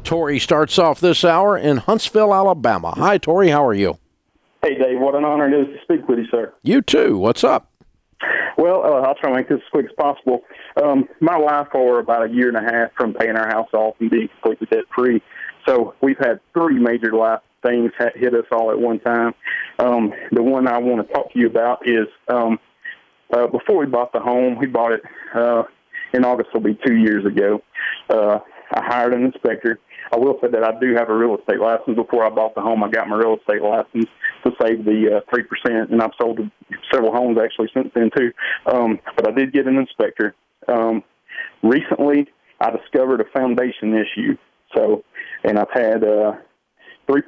Tori starts off this hour in Huntsville, Alabama. Hi, Tori. How are you? Hey, Dave. What an honor it is to speak with you, sir. You too. What's up? Well, I'll try to make this as quick as possible. My wife, for about a year and a half from paying our house off and being completely debt-free. So we've had three major life things hit us all at one time. The one I want to talk to you about is before we bought the home, we bought it in August, will be 2 years ago. I hired an inspector. I will say that I do have a real estate license. Before I bought the home, I got my real estate license to save the 3%, and I've sold several homes actually since then too. But I did get an inspector. Recently, I discovered a foundation issue. And I've had three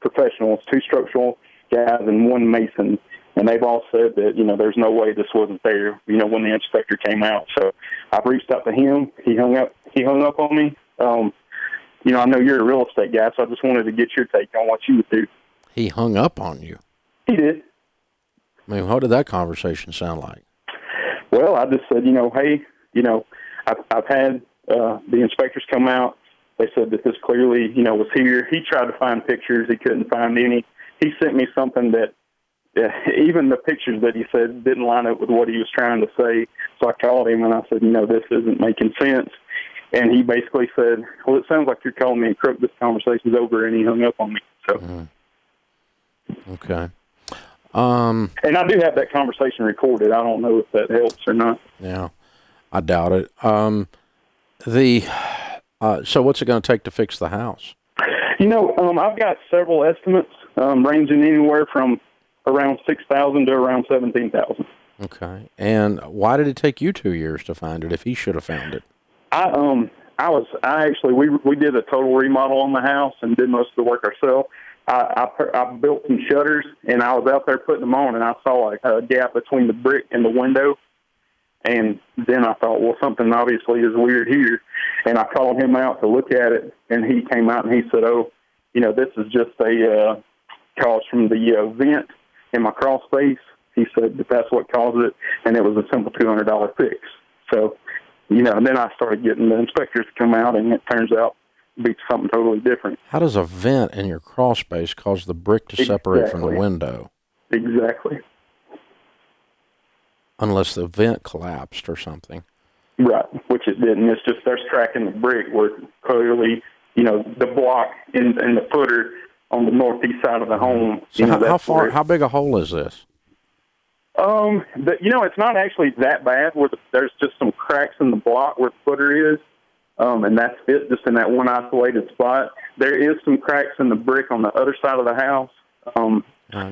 professionals, two structural guys, and one mason. And they've all said that, there's no way this wasn't there, when the inspector came out. So I've reached out to him. He hung up on me. I know you're a real estate guy, so I just wanted to get your take on what you would do. He hung up on you? He did. I mean, what did that conversation sound like? Well, I just said, hey, I've had the inspectors come out. They said that this clearly, was here. He tried to find pictures. He couldn't find any. He sent me something that even the pictures that he said didn't line up with what he was trying to say. So I called him and I said, this isn't making sense. And he basically said, well, it sounds like you're calling me a crook. This conversation's over, and he hung up on me. So, Okay. And I do have that conversation recorded. I don't know if that helps or not. Yeah, I doubt it. So what's it going to take to fix the house? I've got several estimates ranging anywhere from around $6,000 to around $17,000. Okay. And why did it take you 2 years to find it if he should have found it? We did a total remodel on the house and did most of the work ourselves. I built some shutters, and I was out there putting them on, and I saw a gap between the brick and the window. And then I thought, well, something obviously is weird here. And I called him out to look at it, and he came out and he said, this is just a cause from the vent in my crawl space. He said that that's what caused it, and it was a simple $200 fix. So, and then I started getting the inspectors to come out, and it turns out to be something totally different. How does a vent in your crawl space cause the brick to separate from the window? Exactly. Unless the vent collapsed or something. Right, which it didn't. It's just there's crack in the brick where clearly, the block and the footer on the northeast side of the home. So how big a hole is this? It's not actually that bad. There's just some cracks in the block where the footer is, and that's it, just in that one isolated spot. There is some cracks in the brick on the other side of the house. Do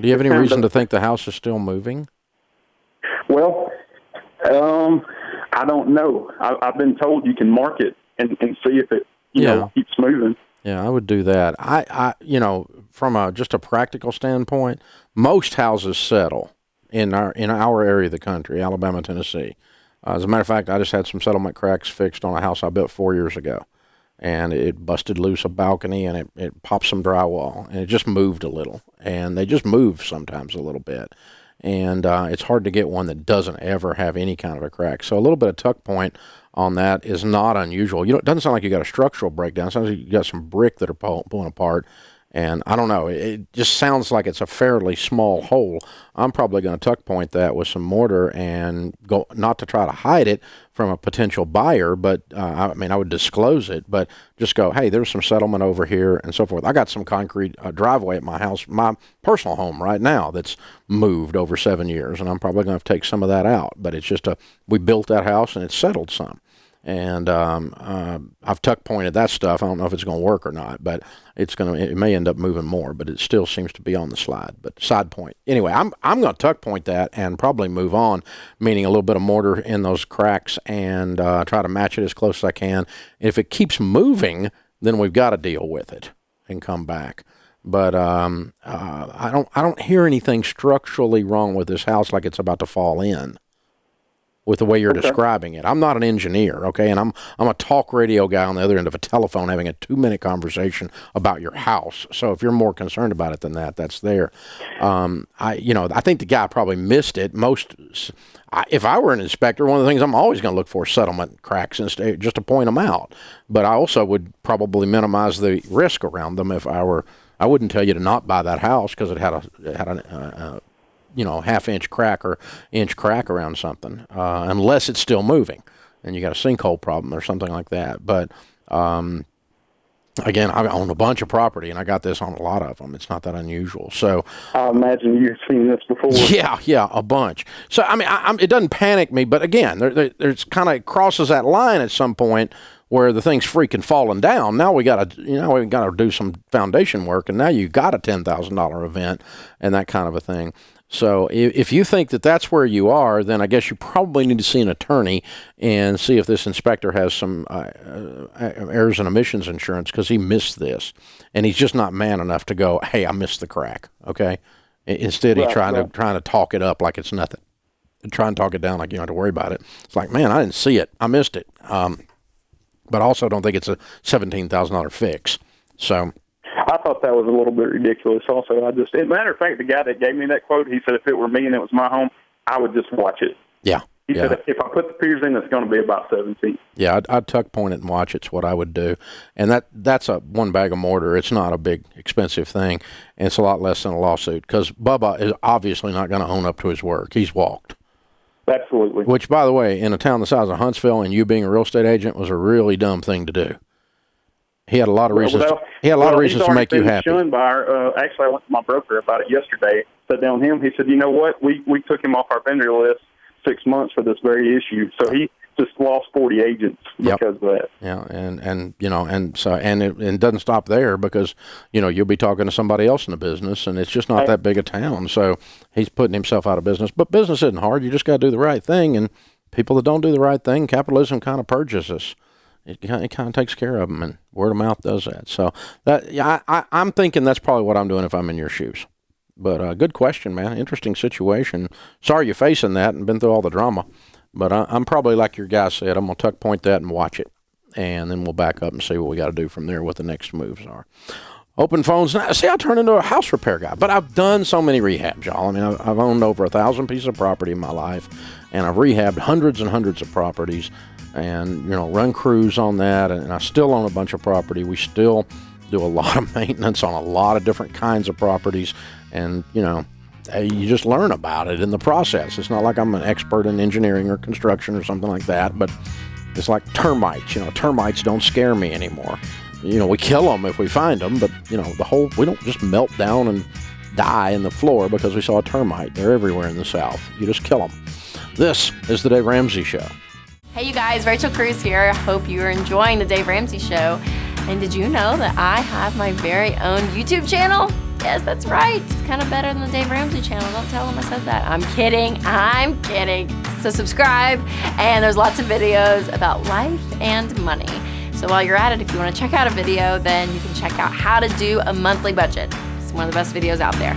you have any reason to think the house is still moving? Well, I don't know. I've been told you can mark it and see if it keeps moving. Yeah, I would do that. I from just a practical standpoint, most houses settle in our area of the country, Alabama, Tennessee. As a matter of fact, I just had some settlement cracks fixed on a house I built 4 years ago, and it busted loose a balcony, and it popped some drywall, and it just moved a little, and they just move sometimes a little bit. And it's hard to get one that doesn't ever have any kind of a crack. So a little bit of tuck point on that is not unusual. It doesn't sound like you got a structural breakdown. It sounds like you got some brick that are pulling apart. And I don't know, it just sounds like it's a fairly small hole. I'm probably going to tuck point that with some mortar and go, not to try to hide it from a potential buyer, but I would disclose it, but just go, hey, there's some settlement over here and so forth. I got some concrete driveway at my house, my personal home right now, that's moved over 7 years, and I'm probably going to have to take some of that out. But it's just we built that house and it's settled some. And I've tuck pointed that stuff. I don't know if it's going to work or not, but it may end up moving more, but it still seems to be on the slide. But side point. Anyway, I'm going to tuck point that and probably move on, meaning a little bit of mortar in those cracks and try to match it as close as I can. If it keeps moving, then we've got to deal with it and come back. But I don't hear anything structurally wrong with this house like it's about to fall in. With the way you're describing it. I'm not an engineer, okay? And I'm a talk radio guy on the other end of a telephone having a 2-minute conversation about your house. So if you're more concerned about it than that, that's there. I think the guy probably missed it. if I were an inspector, one of the things I'm always going to look for is settlement cracks instead, just to point them out. But I also would probably minimize the risk around them if I were. I wouldn't tell you to not buy that house because it had a half-inch crack or inch crack around something, unless it's still moving and you got a sinkhole problem or something like that. But again, I own a bunch of property, and I got this on a lot of them. It's not that unusual. So I imagine you've seen this before. Yeah, a bunch. So I mean, it doesn't panic me, but again, there's kind of crosses that line at some point where the thing's freaking falling down. Now we got to do some foundation work, and now you got a $10,000 event and that kind of a thing. So if you think that that's where you are, then I guess you probably need to see an attorney and see if this inspector has some errors and omissions insurance, because he missed this, and he's just not man enough to go, hey, I missed the crack. Okay, instead he's trying to talk it up like it's nothing, and try and talk it down like you don't have to worry about it. It's like, man, I didn't see it, I missed it. But I also don't think it's a $17,000 fix. So. I thought that was a little bit ridiculous also. As a matter of fact, the guy that gave me that quote, he said if it were me and it was my home, I would just watch it. Yeah. He said if I put the piers in, it's going to be about 7 feet. Yeah, I'd tuck point it and watch it's what I would do. And that's a one bag of mortar. It's not a big, expensive thing. And it's a lot less than a lawsuit, because Bubba is obviously not going to own up to his work. He's walked. Absolutely. Which, by the way, in a town the size of Huntsville, and you being a real estate agent, was a really dumb thing to do. He had a lot of reasons. He had a lot of reasons to make you happy. Shunned by actually, I went to my broker about it yesterday. Sat down with him. He said, "You know what? We took him off our vendor list 6 months for this very issue. So he just lost 40 agents because of that." Yeah, and it doesn't stop there, because you'll be talking to somebody else in the business, and it's just not that big a town. So he's putting himself out of business. But business isn't hard. You just got to do the right thing. And people that don't do the right thing, capitalism kind of purges us. It kind of takes care of them, and word of mouth does that. So I'm thinking that's probably what I'm doing if I'm in your shoes. But good question, man. Interesting situation. Sorry you're facing that and been through all the drama. But I'm probably like your guy said. I'm going to tuck point that and watch it. And then we'll back up and see what we got to do from there, what the next moves are. Open phones. Now, see, I turned into a house repair guy. But I've done so many rehabs, y'all. I mean, I've owned over 1,000 pieces of property in my life. And I've rehabbed hundreds and hundreds of properties. And, run crews on that. And I still own a bunch of property. We still do a lot of maintenance on a lot of different kinds of properties. And, you just learn about it in the process. It's not like I'm an expert in engineering or construction or something like that, but it's like termites. Termites don't scare me anymore. We kill them if we find them, but, we don't just melt down and die in the floor because we saw a termite. They're everywhere in the South. You just kill them. This is the Dave Ramsey Show. Hey, you guys, Rachel Cruz here. Hope you're enjoying the Dave Ramsey Show. And did you know that I have my very own YouTube channel? Yes, that's right. It's kind of better than the Dave Ramsey channel. Don't tell them I said that. I'm kidding. So subscribe, and there's lots of videos about life and money. So while you're at it, if you want to check out a video, then you can check out how to do a monthly budget. It's one of the best videos out there.